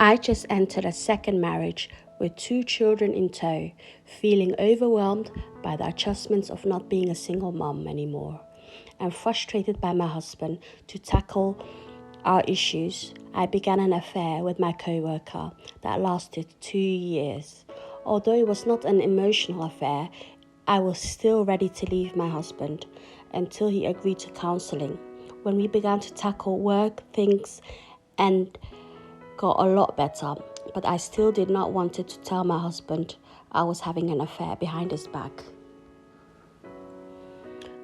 I just entered a second marriage with 2 children in tow, feeling overwhelmed by the adjustments of not being a single mom anymore, and frustrated by my husband to tackle our issues. I began an affair with my co-worker that lasted 2 years. Although it was not an emotional affair, I was still ready to leave my husband until he agreed to counseling. When we began to tackle work things and got a lot better, but I still did not want to tell my husband I was having an affair behind his back.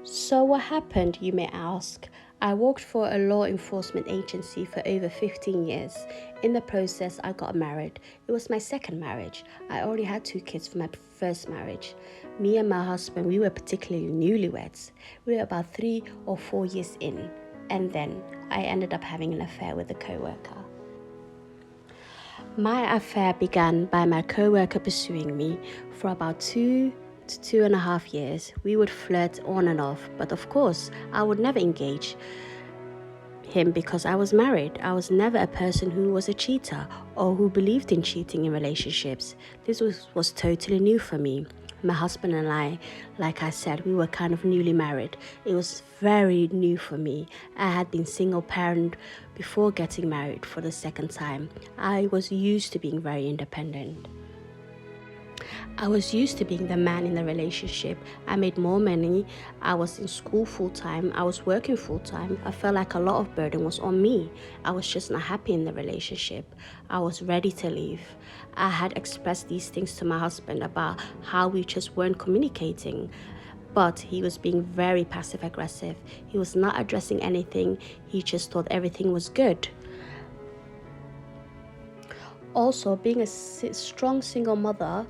So what happened, you may ask? I worked for a law enforcement agency for over 15 years. In the process, I got married. It was my second marriage. I already had 2 kids from my first marriage. Me and my husband, we were particularly newlyweds. We were about 3 or 4 years in, and then I ended up having an affair with a co-worker. My affair began by my co-worker pursuing me for about 2 to 2.5 years. We would flirt on and off, but of course, I would never engage him because I was married. I was never a person who was a cheater or who believed in cheating in relationships. This was totally new for me. My husband and I, like I said, we were kind of newly married. It was very new for me. I had been single parent before getting married for the second time. I was used to being very independent. I was used to being the man in the relationship. I made more money. I was in school full-time. I was working full-time. I felt like a lot of burden was on me. I was just not happy in the relationship. I was ready to leave. I had expressed these things to my husband about how we just weren't communicating. But he was being very passive-aggressive. He was not addressing anything. He just thought everything was good. Also, being a strong single mother,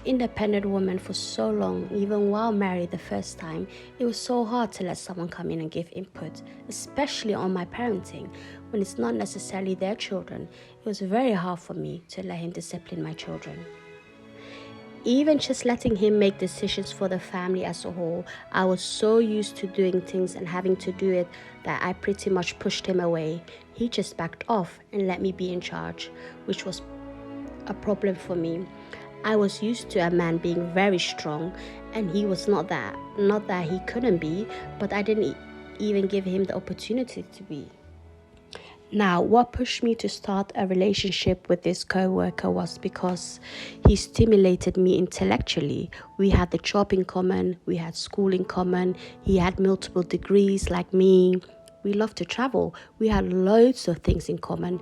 independent woman for so long, even while married the first time, it was so hard to let someone come in and give input, especially on my parenting, when it's not necessarily their children. It was very hard for me to let him discipline my children. Even just letting him make decisions for the family as a whole, I was so used to doing things and having to do it that I pretty much pushed him away. He just backed off and let me be in charge, which was a problem for me. I was used to a man being very strong, and he was not that. Not that he couldn't be, but I didn't even give him the opportunity to be. Now, what pushed me to start a relationship with this co-worker was because he stimulated me intellectually. We had the job in common, we had school in common, he had multiple degrees like me. We loved to travel. We had loads of things in common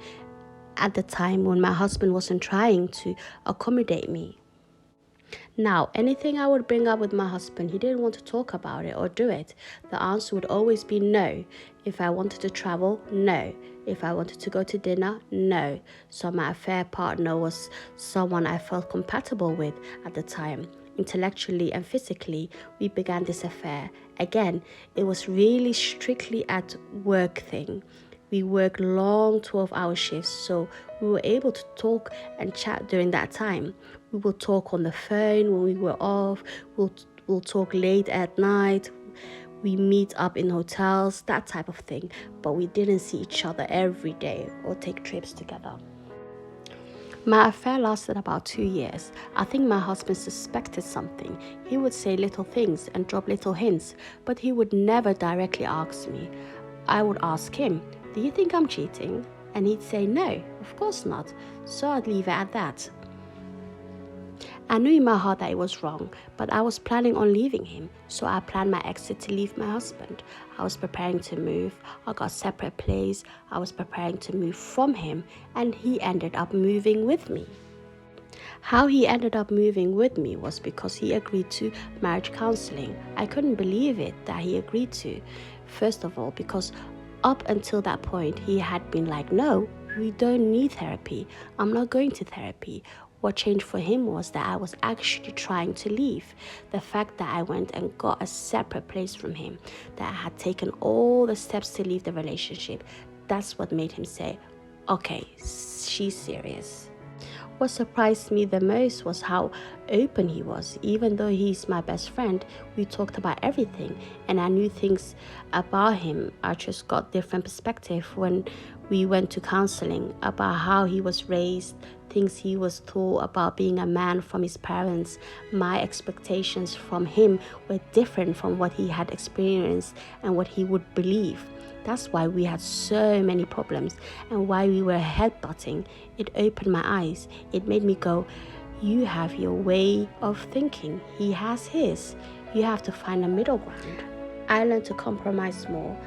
at the time when my husband wasn't trying to accommodate me. Now, anything I would bring up with my husband, he didn't want to talk about it or do it. The answer would always be no. If I wanted to travel, no. If I wanted to go to dinner, no. So my affair partner was someone I felt compatible with at the time. Intellectually and physically, we began this affair. Again, it was really strictly at work thing. We worked long 12-hour shifts, so we were able to talk and chat during that time. We will talk on the phone when we were off. We'll talk late at night. We meet up in hotels, that type of thing. But we didn't see each other every day or take trips together. My affair lasted about 2 years. I think my husband suspected something. He would say little things and drop little hints, but he would never directly ask me. I would ask him, "Do you think I'm cheating?" And he'd say, "No, of course not." So I'd leave it at that. I knew in my heart that it was wrong, but I was planning on leaving him, so I planned my exit to leave my husband. I was preparing to move. I got a separate place. I was preparing to move from him, and he ended up moving with me. How he ended up moving with me was because he agreed to marriage counseling. I couldn't believe it that he agreed to. First of all, because up until that point, he had been like, "No, we don't need therapy. I'm not going to therapy." What changed for him was that I was actually trying to leave. The fact that I went and got a separate place from him, that I had taken all the steps to leave the relationship, that's what made him say, "Okay, she's serious." What surprised me the most was how open he was. Even though he's my best friend, we talked about everything, and I knew things about him. I just got different perspective when We went to counseling about how he was raised, things he was taught about being a man from his parents. My expectations from him were different from what he had experienced and what he would believe. That's why we had so many problems and why we were headbutting. It opened my eyes. It made me go, you have your way of thinking. He has his. You have to find a middle ground. I learned to compromise more.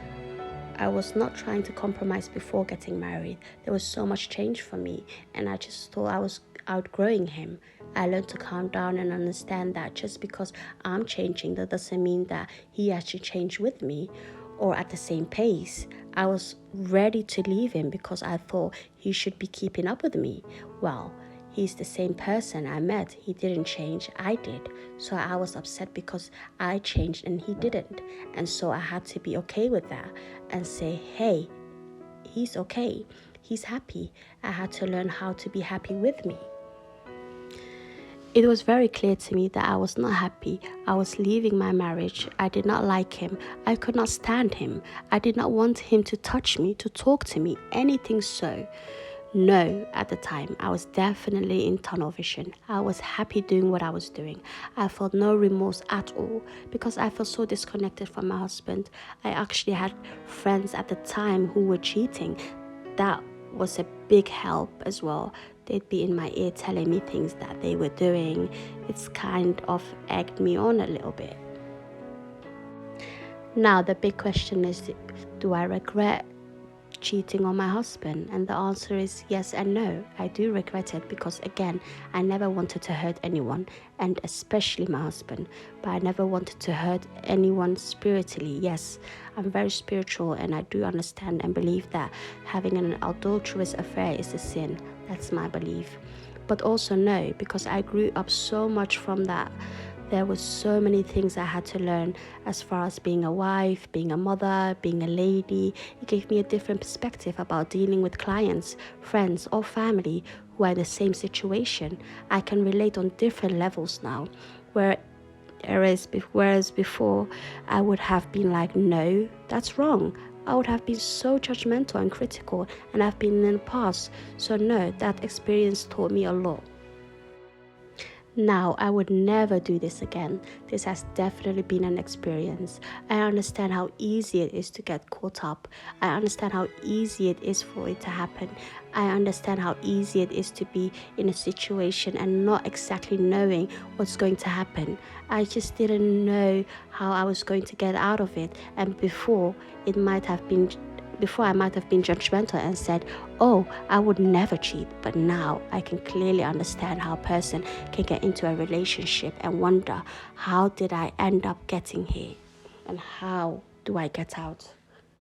I was not trying to compromise before getting married. There was so much change for me, and I just thought I was outgrowing him. I learned to calm down and understand that just because I'm changing, that doesn't mean that he has to change with me or at the same pace. I was ready to leave him because I thought he should be keeping up with me. Well, he's the same person I met. He didn't change, I did. So I was upset because I changed and he didn't. And so I had to be okay with that and say, hey, he's okay. He's happy. I had to learn how to be happy with me. It was very clear to me that I was not happy. I was leaving my marriage. I did not like him. I could not stand him. I did not want him to touch me, to talk to me, anything so. No, at the time, I was definitely in tunnel vision. I was happy doing what I was doing. I felt no remorse at all because I felt so disconnected from my husband. I actually had friends at the time who were cheating. That was a big help as well. They'd be in my ear telling me things that they were doing. It's kind of egged me on a little bit. Now, the big question is, do I regret cheating on my husband? And the answer is yes and no. I do regret it because, again, I never wanted to hurt anyone, and especially my husband. But I never wanted to hurt anyone spiritually. Yes, I'm very spiritual, and I do understand and believe that having an adulterous affair is a sin. That's my belief. But also no, because I grew up so much from that. There were so many things I had to learn as far as being a wife, being a mother, being a lady. It gave me a different perspective about dealing with clients, friends, or family who are in the same situation. I can relate on different levels now, whereas before I would have been like, no, that's wrong. I would have been so judgmental and critical, and I've been in the past. So no, that experience taught me a lot. Now, I would never do this again. This has definitely been an experience. I understand how easy it is to get caught up. I understand how easy it is for it to happen. I understand how easy it is to be in a situation and not exactly knowing what's going to happen. I just didn't know how I was going to get out of it. And before I might have been judgmental and said, oh, I would never cheat. But now I can clearly understand how a person can get into a relationship and wonder, how did I end up getting here? And how do I get out?